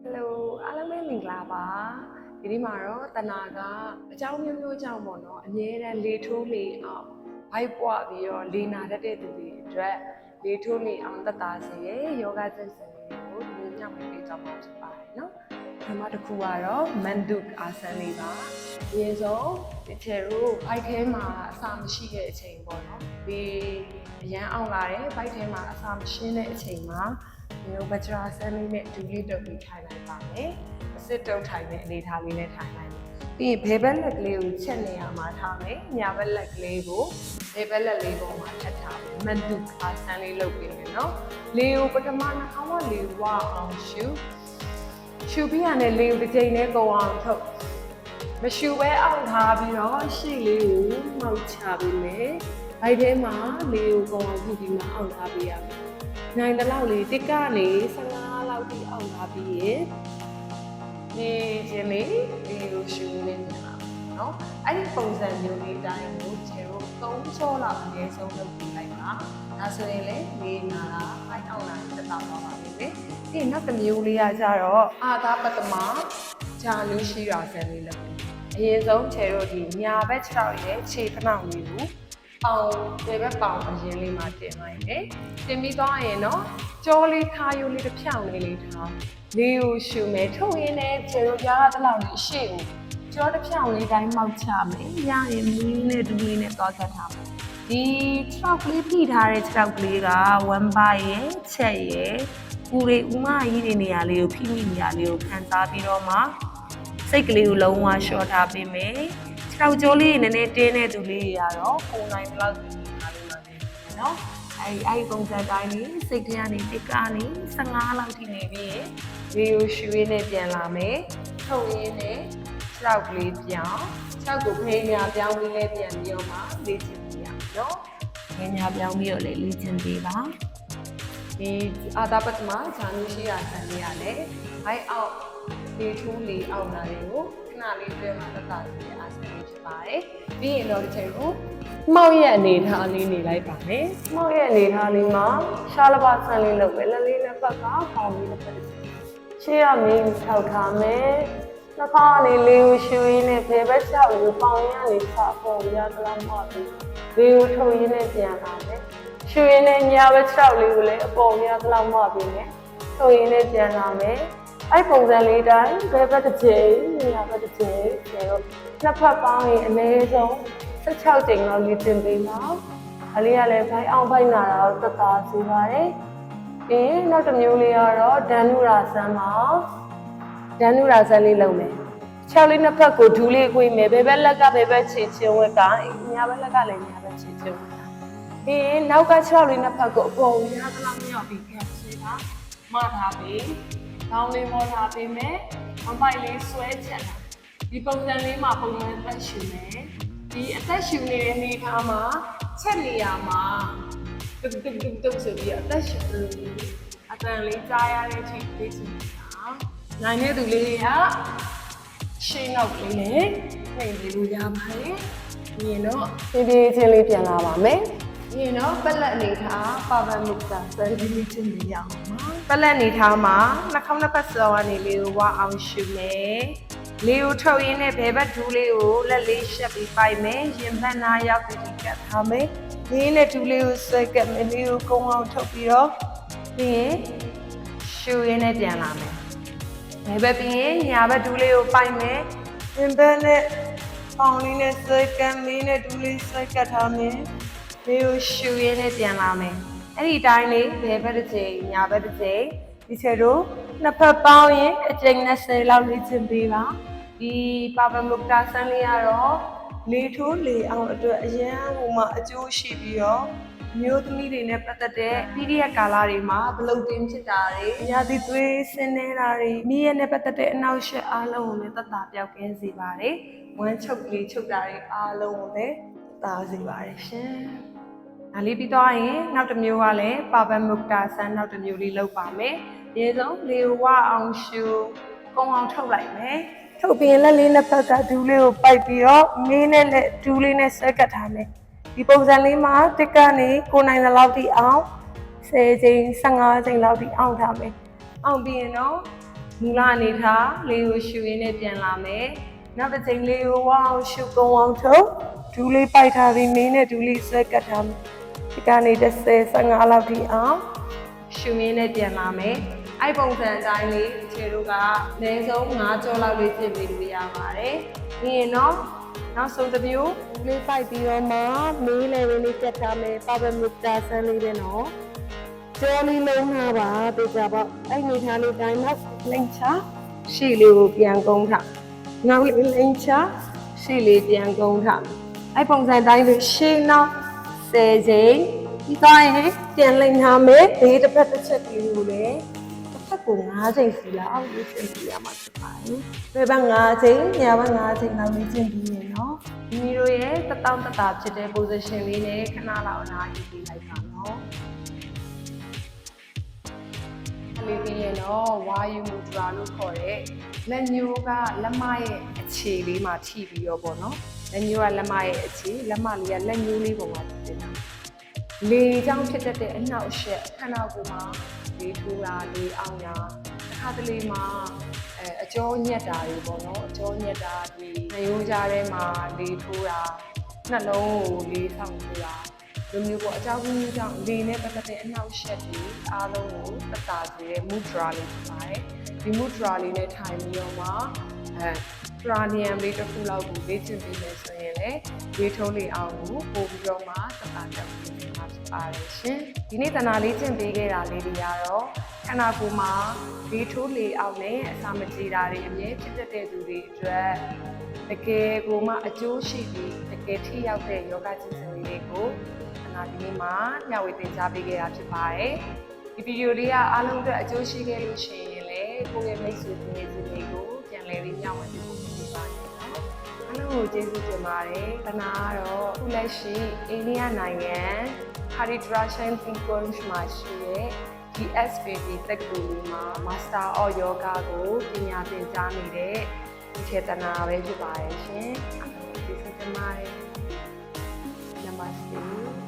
Hello အားလုံးပဲမင်္ဂလာပါဒီနေ့မှာတော့တနာကအကြောင်းမျိုးမျိုးကြောင့်ပေါ့နော်အမြဲတမ်းလေထိုးလေအောင်ဘိုက်ပွားပြီးတော့လေနာတတ်တဲ့သူတွေအတွက်လေထိုးလေအောင်သက်သာစေရဲ့ယောဂကျင့်စဉ်တွေကိုဒီနေ့ညောင်းပေးကြမှာဖြစ်ပါတယ်နော်ပထမတစ်ခုကတော့မန်ဒုအာဆန်လေးပါအရင်ဆုံးဒီချေတို့ဘိုက်ထဲမှာအစာမရှိတဲ့အချိန်ပေါ့နော်ဒီအရန်အောင်လာတဲ့ဘိုက်ထဲမှာအစာမရှင်းတဲ့အချိန်မှာဒီလိုဘတ်ဂျရာဆန်လေးနဲ့ဒူလေးတုပ်ပြီးထိုင်လိုက်ပါမယ်အစစ်တုပ်ထိုင်တဲ့အနေထားလေးနဲ့ထိုင်လိုက်ပြီးဘေးဘက်လက်ကလေးကိုချက်နေရမှာထားမယ်ညာဘက်လက်ကလေးကိုဘေးဘက်လက်လေးပေါ်မှာထပ်ထားမယ်မန်ဒုအာဆန်လေးလုပ်ပေးမယ်နော်လေကိုပထမနှာခေါင်းကလေဝအောင်ရှူပြီးရတဲ့လေကိုတစ်ချိန်နဲ့ကုန်အောင်ထုတ်မရှူပဲအောင်ထားပြီးတော့ရှေ့လေးကိုမှောက်ချပေးမယ်ဘိုက်ထဲမှာလေကိုကုန်အောင်ပြုပြီးမှအောင်ထားပေးရမယ်နိုင်တဲ့လောက်လေးတစ်ကနေ15လောက်ထိအောင်ထားပြီးရင်ဒီချင်းလေးဒီလိုရှူနေနေတာနော်အဲ့ဒီပုံစံမျိုးလေးတိုင်းကိုကျတော့3ချောလောက်အနည်းဆုံးလုပ်ပြီးလိုက်ပါဒါဆိုရင်လေနေနာတာဖိုက်အောင်လာတက်တော့ပါပါလိမ့်မယ်ဒီနောက်တစ်မျိုးလေးကကြတော့အာသာပတမဂျာလူရှိရာဆန်လေးလုပ်အရင်ဆုံးချေတော့ဒီညာဘက်6ရဲ့ခြေခဏလေးကိုအောင်ဒီဘက်ပေါင်အရင်လေးမှာတင်လိုက်တယ်တင်ပြီးသွားရင်တော့ကြောလေးခါယိုလေးတစ်ဖြောင်းလေးထားလေးကိုရှူမယ်ထုတ်ရင်းနဲ့ခြေတို့ကြားတဲ့လောက်လေးရှေ့ကိုကြောတစ်ဖြောင်းလေးတိုင်းမောက်ချမယ်ရရင်မီးနဲ့ဒူးလေးနဲ့သွားဆက်ထားမယ်ဒီ6ကလေးဖိထားတဲ့6ကလေးက1ပါရဲ့ချက်ရဲ့ဦးလေးဦးမကြီးတွေနေရာလေးကိုဖိမိနေရာလေးကိုခံစားပြီးတော့မှစိတ်ကလေးကိုလုံးဝရှော့ထားပေးမယ်6ကြောလေးနည်းနည်းတင်းတဲ့သူလေးတွေကတော့ပုံနိုင်လောက်ပြီးထားလို့ရတယ်နော်အဲ့ပုံစံတိုင်းလေးစိတ်ထဲကနေတစ်ကနေ15လောက်ထိနေပြီးရင်ဗီဒီယိုရှူရင်းနဲ့ပြန်လာမယ်ထုတ်ရင်းနဲ့6ကလေးပြောင်း6ကိုဖေးညာပြောင်းပြီးလဲပြန်ပြီးတော့မှလေ့ကျင့်ပြရမယ်နော်ဖေးညာပြောင်းပြီးတော့လေ့ကျင့်ပေးပါဒီအာသာပတ္တမဂျာနုရှိရာဆန်လေးရတယ်ဘိုက်အောက်လေထိုးလေအောက်လာတွေကိုခဏလေးတွဲမှာသက်သာစေတဲ့အာဆန်လေးဖြစ်ပါတယ်ပြီးရင်တော့ဒီချိန်ကိုမှောက်ရဲ့အနေထားလေးနေလိုက်ပါမယ်မှောက်ရဲ့အနေထားလေးမှာရှားလပါဆန်လေးလုပ်မယ်လက်လေးနဲ့ပတ်ကပေါင်းလေးနဲ့ပတ်ရှေ့ရမင်းထောက်ထားမယ်နှာခေါင်းကနေလေးကိုရှူရင်းနဲ့ဖေဘက်ချောက်ကိုပေါင်းရင်းကနေချပေါ်ရသလားမှပြီးလေးကိုထုတ်ရင်းနဲ့ပြန်လာမယ်ရှူရင်းနဲ့ညာဘက်ချောက်လေးကိုလည်းအပေါ်ရသလားမှပြီးနဲ့ထုတ်ရင်းနဲ့ပြန်လာမယ်အဲ့ပုံစံလေးတိုင်းဖေဘက်တစ်ချိန်ညာဘက်တစ်ချိန်ဆိုတော့နှစ်ဖက်ပေါင်းရင်အနည်းဆုံး16ချိန်လောက်လေ့ကျင့်ပေးပါအလေးကလည်းဖိုင်အောင်ဖိုင်နာတာတော့သက်သာစေပါတယ်ပြီးနောက်တစ်မျိုးလေးကတော့ဒန်နုရာဆန်ပါဒန်နုရာဆန်လေးလုပ်မယ်6လေးနှစ်ဖက်ကိုဒူးလေးခွေးမယ်ဘယ်ဘက်လက်ကဘယ်ဘက်ခြေချင်းဝက်ကညာဘက်လက်ကလည်းညာဘက်ခြေချင်းဝက်ကပြီးနောက်က6လေးနှစ်ဖက်ကိုအပေါ်ညာကလောက်မြောက်ပြီးခံစေတာမှထားပြီးကောင်းလေးမောထားပေးမယ်မမိုက်လေးဆွဲချက်တာဒီပုံစံလေးမှာပုံမှန်သက်ရှူမယ်ဒီအသက်ရှူနေတဲ့နေထားမှာချက်နေရမှာတုတ်ဆိုပြီးအသက်ရှူလို့အတန်လေးကြားရတဲ့အချိန်လေးစီတာနိုင်တဲ့သူလေးတွေကရှင်းတော့လေးနဲ့နှိမ်ပြီးလို့ရပါတယ်ပြီးရင်တော့ဖြည်းဖြည်းချင်းလေးပြန်လာပါမယ်ပြီးရင်တော့ပလက်အနေထားပါဝါမုတ်တာစရပြီးချင်းလေးရအောင်ပါပလက်အနေထားမှာနှာခေါင်းနှစ်ဖက်စောကနေလေးကိုဝအောင်ရှူမယ်လေးကိုထုတ်ရင်းနဲ့ဘယ်ဘက်ဒူးလေးကိုလက်လေးရှက်ပြီးပိုက်မယ်ရင်ဘက်နာရောက်ပြီးကတ်ထားမယ်လေးနဲ့ဒူးလေးကိုဆွဲကပ်မယ်လေးကိုကုန်းအောင်ထုတ်ပြီးတော့ပြီးရင်ရှူရင်းနဲ့ပြန်လာမယ်ဘယ်ဘက်ပြီးရင်ညာဘက်ဒူးလေးကိုပိုက်မယ်ရင်ဘက်နဲ့ပေါင်လေးနဲ့ဆွဲကပ်လေးနဲ့ဒူးလေးဆွဲကပ်ထားမယ်လေးကိုရှူရင်းနဲ့ပြန်လာမယ်အဲ့ဒီတိုင်းလေးဘယ်ဘက်တစ်ချိန်ညာဘက်တစ်ချိန်ဒီချက်တို့နှစ်ဖက်ပေါင်းရင်အကျိန်20လောက်လေ့ကျင့်ပေးပါဒီပါဝါမုတ်တာဆန်းလေးကတော့လေထိုးလေအောင်အတွက်အရန်ဟိုမှာအကျိုးရှိပြီးတော့မျိုးသမီးတွေနဲ့ပတ်သက်တဲ့ပြည်ရကာလတွေမှာဘလုတ်တင်ဖြစ်တာတွေညာသီသွေးဆင်းနေတာတွေမိရနဲ့ပတ်သက်တဲ့အနောက်ရှက်အားလုံးကိုလည်းသက်သာပြောက်ကင်းစေပါတယ်ဝမ်းချုပ်ကလေးချုပ်တာတွေအားလုံးကိုလည်းသက်သာစေပါတယ်ရှင်ဒါလေးပြီးသွားရင်နောက်တစ်မျိုးကလည်းပါဝါမုတ်တာဆန်းနောက်တစ်မျိုးလေးလုပ်ပါမယ်ရေဆုံးလေဝအောင်ရှူကုန်းအောင်ထုတ်လိုက်မယ်ထုတ်ပြီးလက်လေးနှစ်ဖက်ကဒူးလေးကိုပိုက်ပြီးတော့မင်းနဲ့လက်ဒူးလေးနဲ့ဆွဲကပ်ထားမယ်ဒီပုံစံလေးမှာတစ်ကနေ9နိုင်လောက်ထိအောင်10ချိန်15ချိန်လောက်ထိအောင်ထားမယ်အောင်ပြီးရင်တော့ မူလအနေထားလေးကိုရှူရင်းနဲ့ပြန်လာမယ်နောက်တစ်ချိန်လေးကိုဝအောင်ရှုကုံအောင်ထုတ်ဒူးလေးပိုက်ထားပြီးမင်းနဲ့ဒူးလေးဆက်ကတ်ထားမယ်ဒီကနေ10-15လောက်ထိအောင်ရှူရင်းနဲ့ပြန်လာမယ်အဲ့ပုံစံအတိုင်းလေးခြေတို့ကအနည်းဆုံး9ကြောလောက်လေးပြင်ပြီးလို့ရပါတယ်ပြီးရင်တော့နောက်ဆုံးတစ်မျိုးလေးပိုက်ပြီးတော့မှမင်းလည်းလေးကတ်ထားမယ်ပါပမီတာဆန်းလေးပဲနော်ကြောလေးလုံးထားပါတေချာပေါ့အဲ့နေထားလေးတိုင်းနောက်လိမ့်ချရှေ့လေးကိုပြန်ကုန်းထားနောက်လေးလိမ့်ချရှေ့လေးပြန်ကုန်းထားအဲ့ပုံစံတိုင်းလေးရှေ့နောက်10ချိန်ဒီတိုင်းပြန်လိမ့်ထားမယ်ဘေးတစ်ဖက်တစ်ချက်ကလေးကိုလည်းတစ်ဖက်ကို9ချိန်စီလောက်လေးပြင်ပြရမှာဖြစ်ပါတယ်။ဒီဘက်9ချိန်၊ညာဘက်9ချိန်လောက်လေးပြင်ပြီးရင်နော်။မိမိတို့ရဲ့တတောင့်တတာဖြစ်တဲ့ position လေးနဲ့ခဏလောက်အနားယူပေးလိုက်ပါနော်။လေးပြီးရင်တော့ဝါယူမူဒရာလို့ခေါ်တဲ့လက်ညိုးကလက်မရဲ့အခြေလေးမှာထိပြီးတော့ပေါ့နော်။လက်ညိုးကလက်မရဲ့အခြေလက်မလေးကလက်ညိုးလေးပေါ်မှာတင်တာ။လေကြောင့်ဖြစ်တတ်တဲ့အနှောက်အယှက်ခန္ဓာကိုယ်မှာလေးထိုးတာလေးအောင်တာတစ်ခါတလေမှာအကျောညက်တာတွေပေါ့နော်အကျောညက်တာဒီနှရိုးကြားထဲမှာလေးထိုးတာနှလုံးကိုလေးဆောင်ထိုးတာလိုမျိုးပေါ့အကြောင်းမျိုးကြောင့်လေနဲ့ပတ်သက်တဲ့အနှောက်အယှက်တွေအားလုံးကိုသက်သာစေတဲ့ mudra လေးဖြစ်ပါတယ်ဒီ mudra လေးနဲ့ထိုင်ပြီးတော့မှpranayam လေးတစ်ခုလောက်ကိုလေ့ကျင့်ပြီးမယ်ဆိုရင်လည်းဝေထုံးလေးအောင်ကိုပို့ပြီးတော့မှသက်သာတက်ပြီးမှာဖြစ်ပါတယ်ရှင်ဒီနေ့တနာလေးကျင့်ပေးခဲ့တာလေးတွေကတော့ခန္ဓာကိုယ်မှာလေထိုးလေအောင်နဲ့အစာမကြေတာတွေအမြဲဖြစ်တတ်တဲ့သူတွေအတွက်တကယ်ကိုမှအကျိုးရှိပြီးတကယ်ထိရောက်တဲ့ယောဂကျင့်စဉ်လေးတွေကိုတနာဒီနေ့မှာမျှဝေသင်ကြားပေးခဲ့တာဖြစ်ပါတယ်ဒီဗီဒီယိုလေးကအားလုံးအတွက်အကျိုးရှိခဲ့လို့ရှိရင်လည်းကိုယ့်ရဲ့မိတ်ဆွေတွေတွေကိုပြန်လည်ပြီးမျှဝေပေးဖို့ဖြစ်ပါတယ်နော်အားလုံးကိုကျေးဇူးတင်ပါတယ်တနာကတော့ခုလက်ရှိအိန္ဒိယနိုင်ငံHaridwar Shanti Kunj မှာရှိတဲ့ SPD တက္ကသိုလ်မှာ Master of Yoga ကိုပညာသင်ကြားနေတဲ့ဒီခေတနာပဲဖြစ်ပါတယ်ရှင်။ကျေးဇူးတင်ပါတယ်။ Namaste